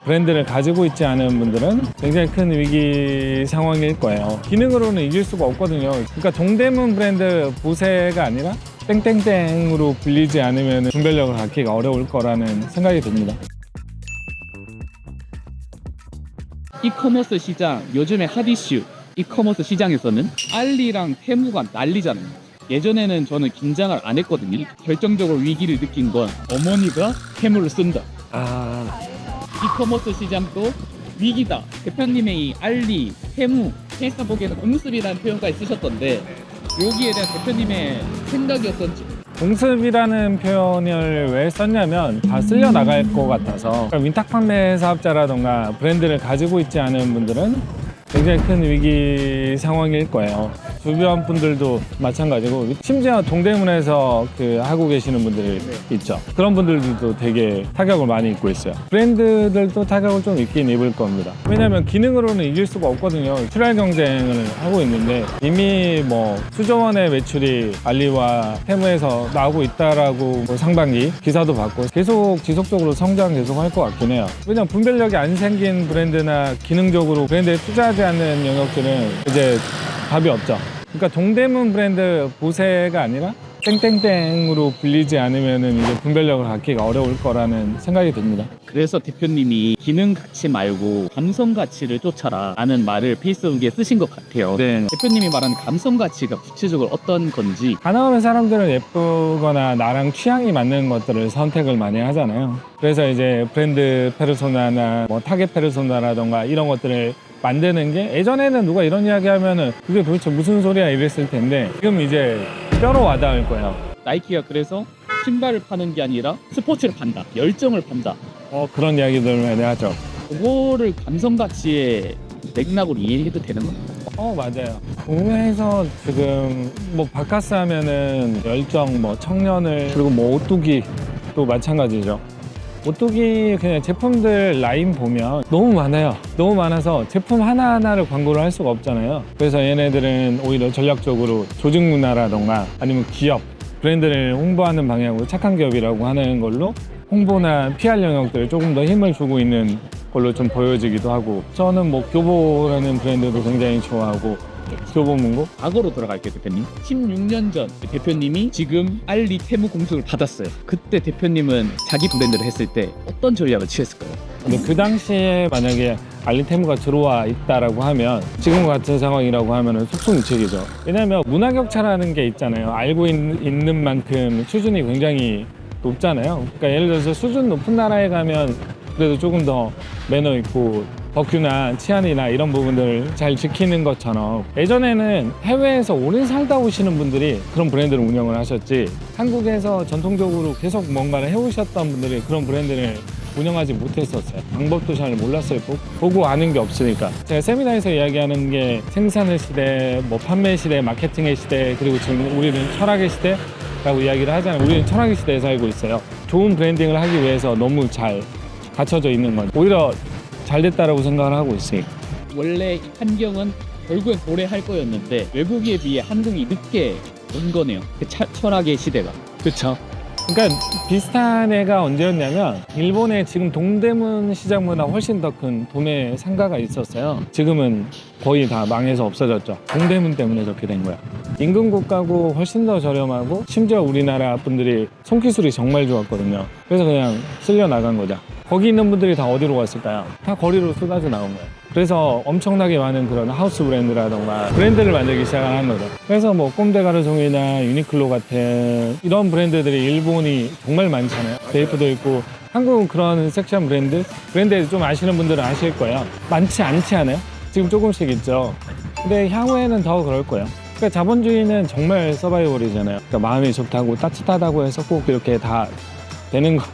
브랜드를 가지고 있지 않은 분들은 굉장히 큰 위기 상황일 거예요. 기능으로는 이길 수가 없거든요. 그러니까 동대문 브랜드 보세가 아니라 땡땡땡으로 불리지 않으면 분별력을 갖기가 어려울 거라는 생각이 듭니다. 이커머스 시장, 요즘에 핫 이슈 이커머스 시장에서는 알리랑 테무가 난리잖아요. 예전에는 저는 긴장을 안 했거든요. 결정적으로 위기를 느낀 건 어머니가 테무를 쓴다. 이커머스 시장도 위기다. 대표님의 이 알리, 테무, 페이스북에서 공습이라는 표현까지 쓰셨던데 여기에 대한 대표님의 생각이 어떤지. 공습이라는 표현을 왜 썼냐면 다 쓸려 나갈 것 같아서. 그러니까 위탁 판매 사업자라던가 브랜드를 가지고 있지 않은 분들은 굉장히 큰 위기 상황일 거예요. 주변 분들도 마찬가지고, 심지어 동대문에서 하고 계시는 분들이 있죠. 그런 분들도 되게 타격을 많이 입고 있어요. 브랜드들도 타격을 좀 입긴 입을 겁니다. 왜냐하면 기능으로는 이길 수가 없거든요. 출할 경쟁을 하고 있는데 이미 수조 원의 매출이 알리와 테무에서 나오고 있다라고 상반기 기사도 받고 계속 지속적으로 성장 계속 할 것 같긴 해요. 왜냐하면 분별력이 안 생긴 브랜드나 기능적으로 브랜드에 투자하지 않는 영역들은 이제 답이 없죠. 그러니까 동대문 브랜드 보세가 아니라 땡땡땡으로 불리지 않으면 이제 분별력을 갖기가 어려울 거라는 생각이 듭니다. 그래서 대표님이 기능 가치 말고 감성 가치를 쫓아라 라는 말을 페이스북에 쓰신 것 같아요. 네. 대표님이 말하는 감성 가치가 구체적으로 어떤 건지. 가나오는 사람들은 예쁘거나 나랑 취향이 맞는 것들을 선택을 많이 하잖아요. 그래서 이제 브랜드 페르소나나 타겟 페르소나라던가 이런 것들을 만드는 게, 예전에는 누가 이런 이야기 하면은 그게 도대체 무슨 소리야 이랬을 텐데 지금 이제 뼈로 와닿을 거예요. 나이키가 그래서 신발을 파는 게 아니라 스포츠를 판다, 열정을 판다. 그런 이야기들 많이 하죠. 그거를 감성 가치의 맥락으로 이해해도 되는 겁니다. 맞아요. 국내에서 지금 바카스 하면은 열정, 청년을, 그리고 오뚜기도 마찬가지죠. 오뚜기 그냥 제품들 라인 보면 너무 많아요. 너무 많아서 제품 하나하나를 광고를 할 수가 없잖아요. 그래서 얘네들은 오히려 전략적으로 조직 문화라던가 아니면 기업, 브랜드를 홍보하는 방향으로 착한 기업이라고 하는 걸로 홍보나 PR 영역들을 조금 더 힘을 주고 있는 걸로 좀 보여지기도 하고, 저는 교보라는 브랜드도 굉장히 좋아하고, 교보문고? 과거로 돌아갈게요, 대표님. 16년 전 대표님이 지금 알리 테무 공습을 받았어요. 그때 대표님은 자기 브랜드를 했을 때 어떤 전략을 취했을까요? 근데 그 당시에 만약에 알리테무가 들어와 있다라고 하면, 지금 같은 상황이라고 하면 속수무책이죠. 왜냐하면 문화격차라는 게 있잖아요. 알고 있는 만큼 수준이 굉장히 높잖아요. 그러니까 예를 들어서 수준 높은 나라에 가면 그래도 조금 더 매너 있고 법규나 치안이나 이런 부분들을 잘 지키는 것처럼, 예전에는 해외에서 오래 살다 오시는 분들이 그런 브랜드를 운영을 하셨지, 한국에서 전통적으로 계속 뭔가를 해오셨던 분들이 그런 브랜드를 운영하지 못했었어요. 방법도 잘 몰랐어요. 보고 아는 게 없으니까. 제가 세미나에서 이야기하는 게 생산의 시대, 판매 시대, 마케팅의 시대, 그리고 지금 우리는 철학의 시대라고 이야기를 하잖아요. 우리는 철학의 시대에 살고 있어요. 좋은 브랜딩을 하기 위해서 너무 잘 갖춰져 있는 건 오히려 잘 됐다라고 생각을 하고 있으니까. 원래 이 환경은 결국엔 오래 할 거였는데 외국에 비해 한국이 늦게 온 거네요. 철학의 시대가. 그렇죠. 그러니까 비슷한 애가 언제였냐면, 일본의 지금 동대문 시장보다 훨씬 더 큰 도매 상가가 있었어요. 지금은 거의 다 망해서 없어졌죠. 동대문 때문에 그렇게 된 거야. 인근국 가고 훨씬 더 저렴하고, 심지어 우리나라 분들이 손기술이 정말 좋았거든요. 그래서 그냥 쓸려 나간 거죠. 거기 있는 분들이 다 어디로 갔을까요? 다 거리로 쏟아져 나온 거예요. 그래서 엄청나게 많은 그런 하우스 브랜드라던가 브랜드를 만들기 시작한 거죠. 그래서 꼼데 가르송이나 유니클로 같은 이런 브랜드들이 일본이 정말 많잖아요. 베이프도 있고, 한국은 그런 섹시한 브랜드에 좀 아시는 분들은 아실 거예요. 많지 않지 않아요? 지금 조금씩 있죠. 근데 향후에는 더 그럴 거예요. 그러니까 자본주의는 정말 서바이벌이잖아요. 그러니까 마음이 좋다고 따뜻하다고 해서 꼭 이렇게 다 되는 거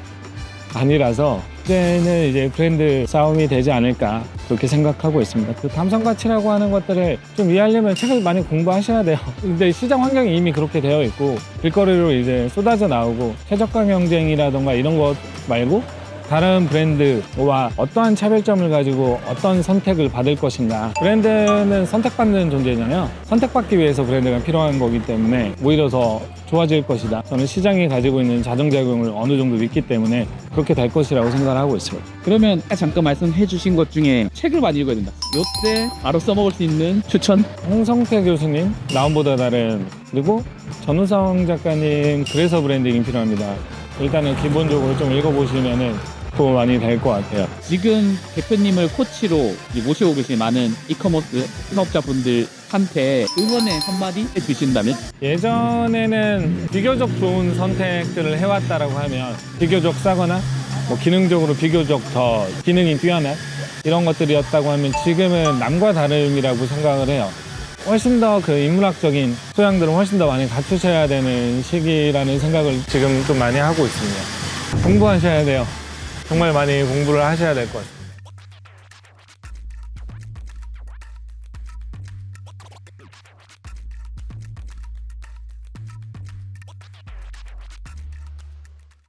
아니라서, 이제는 이제 브랜드 싸움이 되지 않을까 그렇게 생각하고 있습니다. 그 감성 가치라고 하는 것들을 좀 이해하려면 책을 많이 공부하셔야 돼요. 근데 시장 환경이 이미 그렇게 되어 있고, 길거리로 이제 쏟아져 나오고, 최저가 경쟁이라던가 이런 것 말고 다른 브랜드와 어떠한 차별점을 가지고 어떤 선택을 받을 것인가. 브랜드는 선택받는 존재잖아요. 선택받기 위해서 브랜드가 필요한 거기 때문에 오히려 더 좋아질 것이다. 저는 시장이 가지고 있는 자정작용을 어느 정도 믿기 때문에 그렇게 될 것이라고 생각을 하고 있습니다. 그러면 잠깐 말씀해 주신 것 중에 책을 많이 읽어야 된다. 요때 바로 써먹을 수 있는 추천? 홍성태 교수님 나움보다 다른, 그리고 전우성 작가님 그래서 브랜딩이 필요합니다. 일단은 기본적으로 좀 읽어보시면은 도움 많이 될 것 같아요. 지금 대표님을 코치로 모시고 계신 많은 이커머스 사업자분들한테 응원의 한마디 해주신다면? 예전에는 비교적 좋은 선택들을 해왔다라고 하면 비교적 싸거나 뭐 기능적으로 비교적 더 기능이 뛰어난 이런 것들이었다고 하면 지금은 남과 다름이라고 생각을 해요. 훨씬 더 그 인문학적인 소양들을 훨씬 더 많이 갖추셔야 되는 시기라는 생각을 지금 좀 많이 하고 있습니다. 공부하셔야 돼요. 정말 많이 공부를 하셔야 될 것 같아요.